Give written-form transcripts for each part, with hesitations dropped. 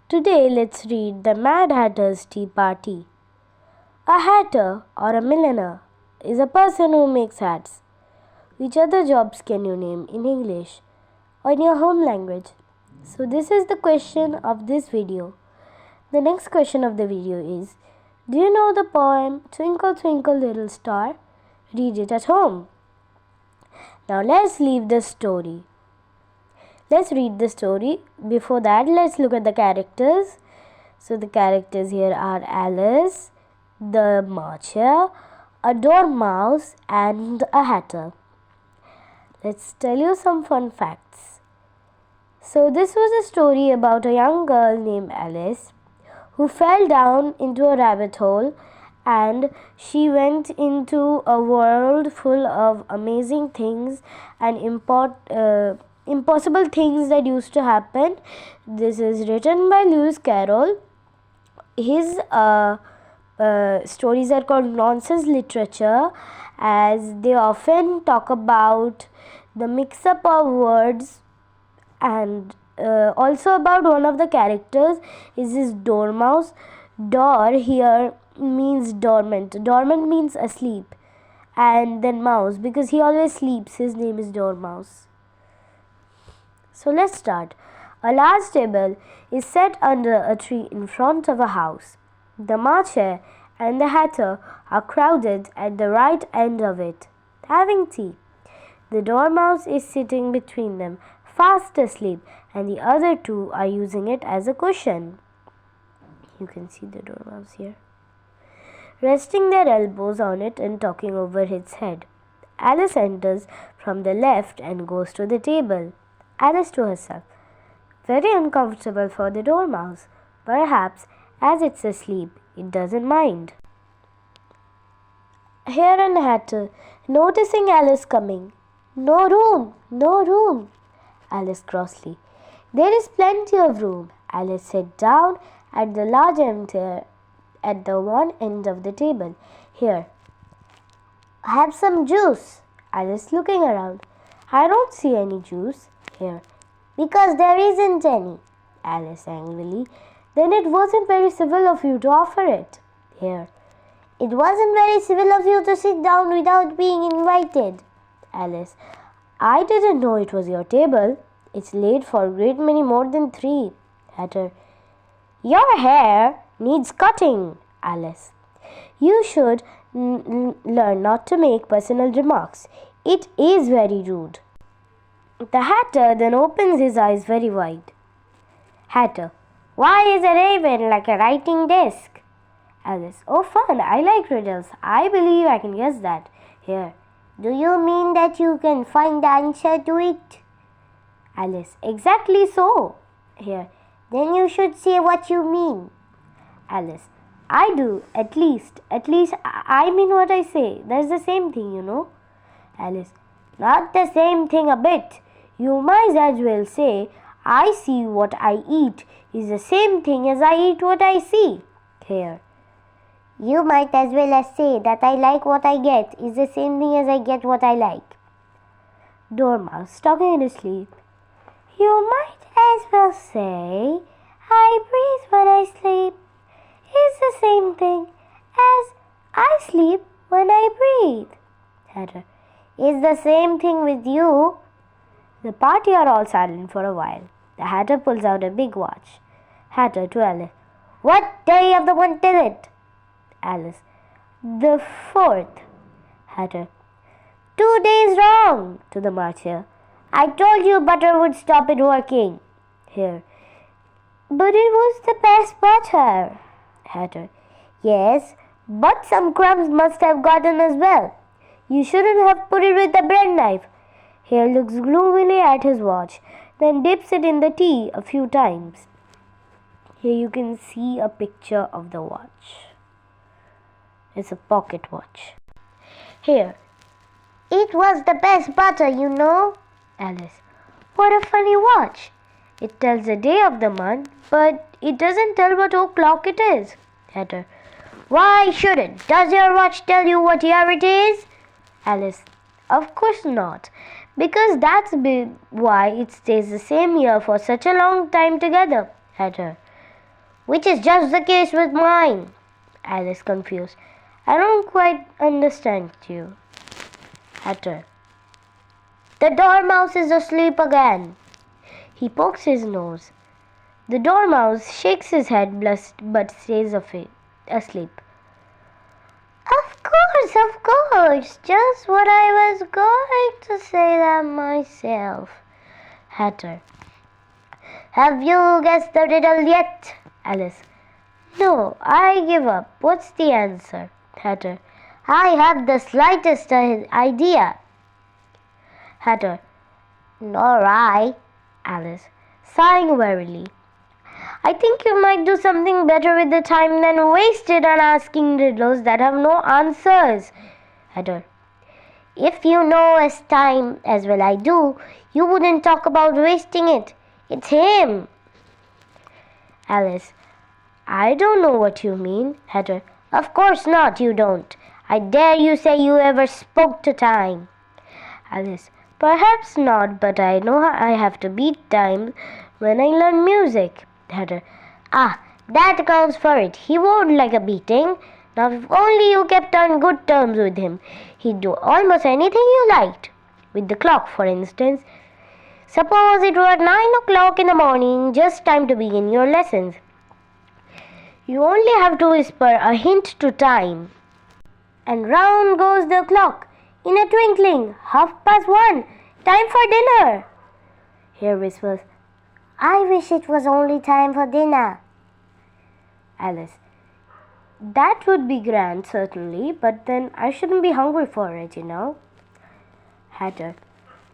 Today let's read The Mad Hatter's Tea Party. A hatter or a milliner is a person who makes hats. Which other jobs can you name in English or in your home language? So this is the question of this video. The next question of the video is, do you know the poem Twinkle Twinkle Little Star? Read it at home. Now let's leave the story. Let's read the story. Before that, let's look at the characters. So the characters here are Alice, the marcher, a dormouse and a hatter. Let's tell you some fun facts. So this was a story about a young girl named Alice who fell down into a rabbit hole, and she went into a world full of amazing things and impossible things that used to happen. This is written by Lewis Carroll. His stories are called nonsense literature, as they often talk about the mix-up of words, and also about one of the characters is his dormouse. Dor here means dormant. Dormant means asleep, and then mouse, because he always sleeps, his name is Dormouse. So let's start. A large table is set under a tree in front of a house. The marcher and the hatter are crowded at the right end of it, having tea. The dormouse is sitting between them, fast asleep, and the other two are using it as a cushion. You can see the dormouse here, resting their elbows on it and talking over its head. Alice enters from the left and goes to the table. Alice to herself, very uncomfortable for the dormouse. Perhaps, as it's asleep, it doesn't mind. Hare and Hatter, noticing Alice coming. No room, no room. Alice crossly. There is plenty of room. Alice sat down at the large empty at the one end of the table. Here, have some juice. Alice looking around. I don't see any juice. Here, because there isn't any. Alice angrily. Then it wasn't very civil of you to offer it. Here, it wasn't very civil of you to sit down without being invited. Alice, I didn't know it was your table. It's laid for a great many more than 3. Hatter, your hair needs cutting. Alice, you should learn not to make personal remarks. It is very rude. The hatter then opens his eyes very wide. Hatter, why is a raven like a writing desk? Alice, oh fun, I like riddles. I believe I can guess that. Here, do you mean that you can find the answer to it? Alice, exactly so. Here, then you should say what you mean. Alice, I do, at least I mean what I say. That's the same thing, you know. Alice, not the same thing a bit. You might as well say, I see what I eat is the same thing as I eat what I see. Here, you might as well as say that I like what I get is the same thing as I get what I like. Dormouse, talking in his sleep. You might as well say, I breathe when I sleep is the same thing as I sleep when I breathe. Hatter, is the same thing with you. The party are all silent for a while. The hatter pulls out a big watch. Hatter to Alice, what day of the month is it? Alice, the 4th. Hatter, 2 days wrong. To the marcher, I told you butter would stop it working. Here, but it was the best butter. Hatter, yes, but some crumbs must have gotten as well. You shouldn't have put it with the bread knife. Hare looks gloomily at his watch, then dips it in the tea a few times. Here you can see a picture of the watch. It's a pocket watch. Here, it was the best butter, you know. Alice, what a funny watch. It tells the day of the month, but it doesn't tell what o'clock it is. Hatter, why should it? Does your watch tell you what year it is? Alice, of course not, because why it stays the same year for such a long time together. Hatter, which is just the case with mine. Alice, confused. I don't quite understand you. Hatter. The Dormouse is asleep again. He pokes his nose. The Dormouse shakes his head but stays asleep. Of course, just what I was going to say that myself. Hatter. Have you guessed the riddle yet? Alice. No, I give up. What's the answer? Hatter. I have the slightest idea. Hatter. Nor I. Alice, sighing wearily. I think you might do something better with the time than waste it on asking riddles that have no answers. Hatter. If you know time as well I do, you wouldn't talk about wasting it. It's him. Alice. I don't know what you mean. Hatter. Of course not, you don't. I dare you say you ever spoke to time. Alice. Perhaps not, but I know I have to beat time when I learn music. Hatter. Ah, that accounts for it. He won't like a beating. Now if only you kept on good terms with him, he'd do almost anything you liked. With the clock, for instance. Suppose it were 9 o'clock in the morning, just time to begin your lessons. You only have to whisper a hint to time. And round goes the clock. In a twinkling, 1:30. Time for dinner. Here whispers, I wish it was only time for dinner. Alice. That would be grand, certainly, but then I shouldn't be hungry for it, you know. Hatter.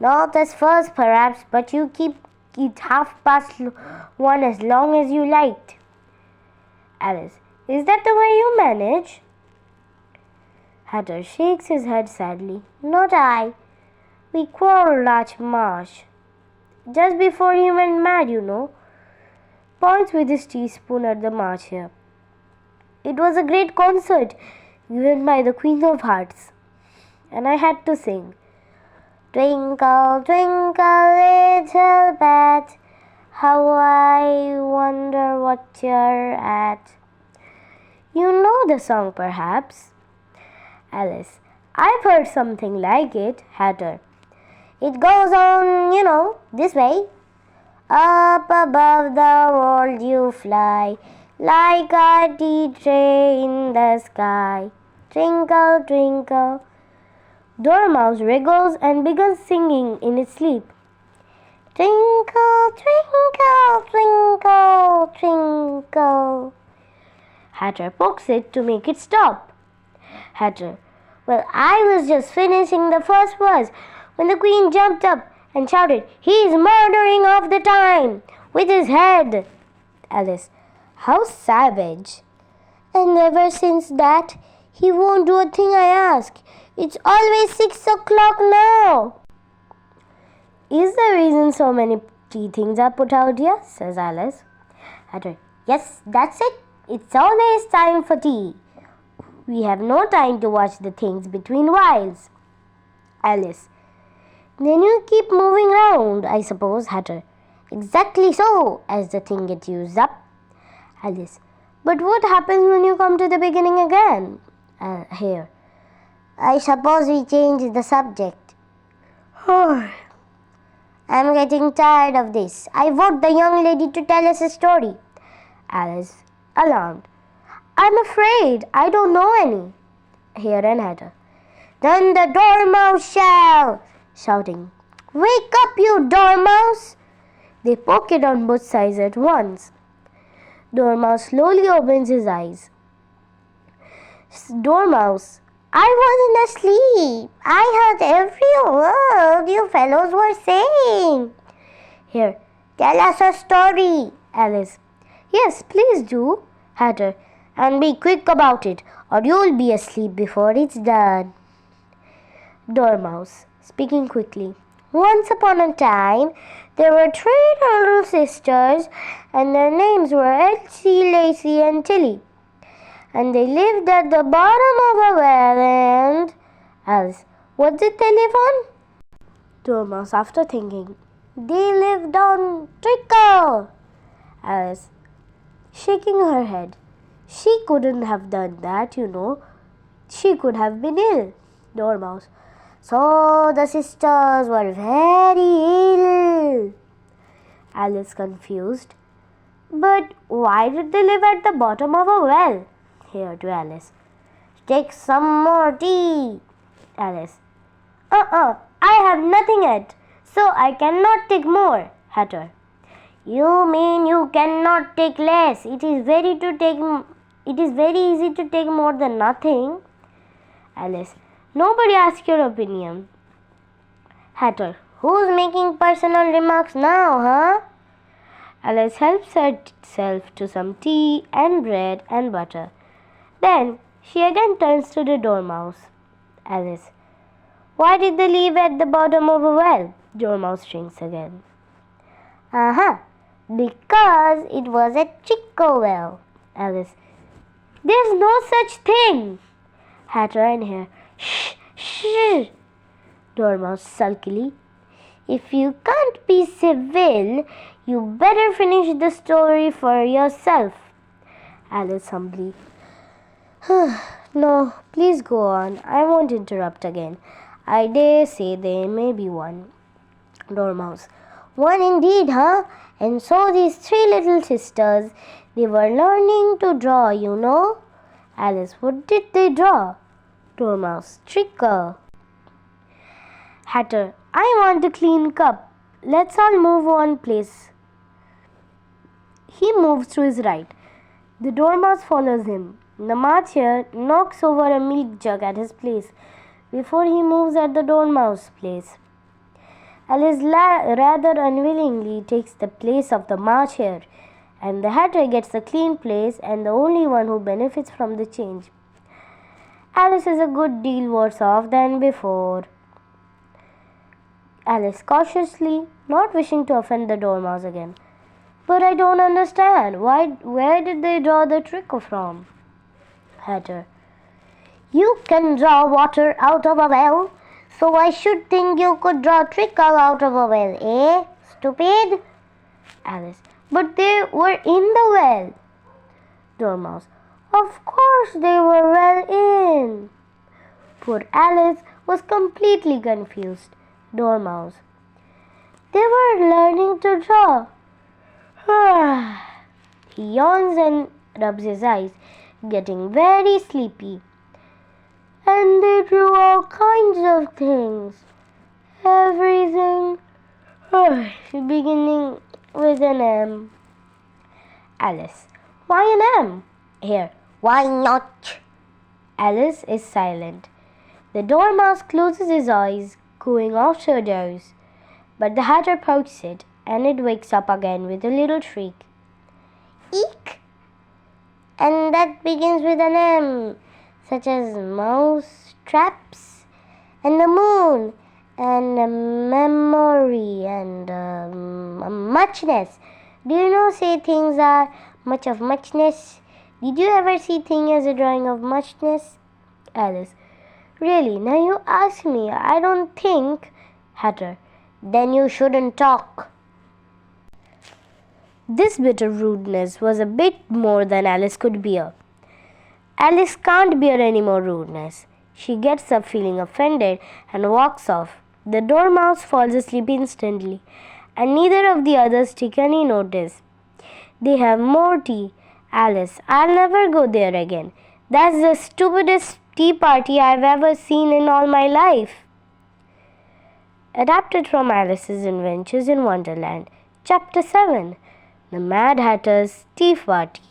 Not as first, perhaps, but you keep it 1:30 as long as you liked. Alice. Is that the way you manage? Hatter shakes his head sadly. Not I. We quarreled last March. Just before he went mad, you know. Points with his teaspoon at the march here. It was a great concert given by the Queen of Hearts, and I had to sing. Twinkle, twinkle, little bat, how I wonder what you're at. You know the song, perhaps? Alice. I've heard something like it. Hatter. It goes on, this way. Up above the world you fly, like a tea tray in the sky. Twinkle, twinkle. Dormouse wriggles and begins singing in its sleep. Twinkle, twinkle, twinkle, twinkle. Hatter pokes it to make it stop. Hatter. Well, I was just finishing the first verse when the Queen jumped up and shouted, He's murdering off the time with his head. Alice. How savage. And ever since that, he won't do a thing I ask. It's always 6 o'clock now. Is the reason so many tea things are put out here? Says Alice. Hatter. Yes, that's it. It's always time for tea. We have no time to watch the things between whiles. Alice. Then you keep moving round, I suppose. Hatter. Exactly so, as the thing gets used up. Alice. But what happens when you come to the beginning again? Here. I suppose we change the subject. I'm getting tired of this. I want the young lady to tell us a story. Alice, alarmed. I'm afraid I don't know any. Here and Hatter. Then the Dormouse shall, shouting. Wake up, you Dormouse! They poke it on both sides at once. Dormouse slowly opens his eyes. Dormouse. I wasn't asleep. I heard every word you fellows were saying. Here, tell us a story. Alice. Yes, please do. Hatter. And be quick about it, or you'll be asleep before it's done. Dormouse, speaking quickly. Once upon a time, there were 3 little sisters, and their names were Elsie, Lacey, and Tilly. And they lived at the bottom of a well, and... Alice. What did they live on? Dormouse, after thinking. They lived on treacle. Alice. shaking her head. She couldn't have done that, She could have been ill. Dormouse. So the sisters were very ill. Alice confused. But why did they live at the bottom of a well? Here to Alice. Take some more tea. Alice. I have nothing yet, so I cannot take more. Hatter. You mean you cannot take less? It is very easy to take more than nothing. Alice. Nobody asked your opinion. Hatter. Who's making personal remarks now, huh? Alice helps herself to some tea and bread and butter. Then she again turns to the Dormouse. Alice. Why did they live at the bottom of a well? Dormouse shrinks again. Because it was a chico well. Alice. There's no such thing. Hatter and Hare. Shh. Dormouse sulkily. If you can't be civil, you better finish the story for yourself. Alice humbly. No, please go on. I won't interrupt again. I dare say there may be one. Dormouse. One indeed, huh? And so these three little sisters, they were learning to draw, Alice. What did they draw? Dormouse. Tricker. Hatter. I want a clean cup. Let's all move one place. He moves to his right. The Dormouse follows him. The March Hare knocks over a milk jug at his place before he moves at the Dormouse's place. Alice rather unwillingly takes the place of the March Hare, and the Hatter gets the clean place and the only one who benefits from the change. Alice is a good deal worse off than before. Alice cautiously, not wishing to offend the Dormouse again. But I don't understand. Where did they draw the trick from? Hatter. You can draw water out of a well, so I should think you could draw trickle out of a well, eh? Stupid? Alice. But they were in the well. Dormouse. Of course they were well in. Poor Alice was completely confused. Dormouse. They were learning to draw. He yawns and rubs his eyes, getting very sleepy. And they drew all kinds of things. Everything. Beginning with an M. Alice. Why an M? Here. Why not? Alice is silent. The Dormouse closes his eyes, going off to a doze. But the Hatter pokes it, and it wakes up again with a little shriek. Eek! And that begins with an M, such as mouse, traps, and the moon, and a memory, and a muchness. Do you know say things are much of muchness? Did you ever see thing as a drawing of muchness? Alice. Really, now you ask me, I don't think. Hatter. Then you shouldn't talk. This bit of rudeness was a bit more than Alice could bear. Alice can't bear any more rudeness. She gets up feeling offended and walks off. The Dormouse falls asleep instantly, and neither of the others take any notice. They have more tea. Alice, I'll never go there again. That's the stupidest tea party I've ever seen in all my life. Adapted from Alice's Adventures in Wonderland, Chapter 7, The Mad Hatter's Tea Party.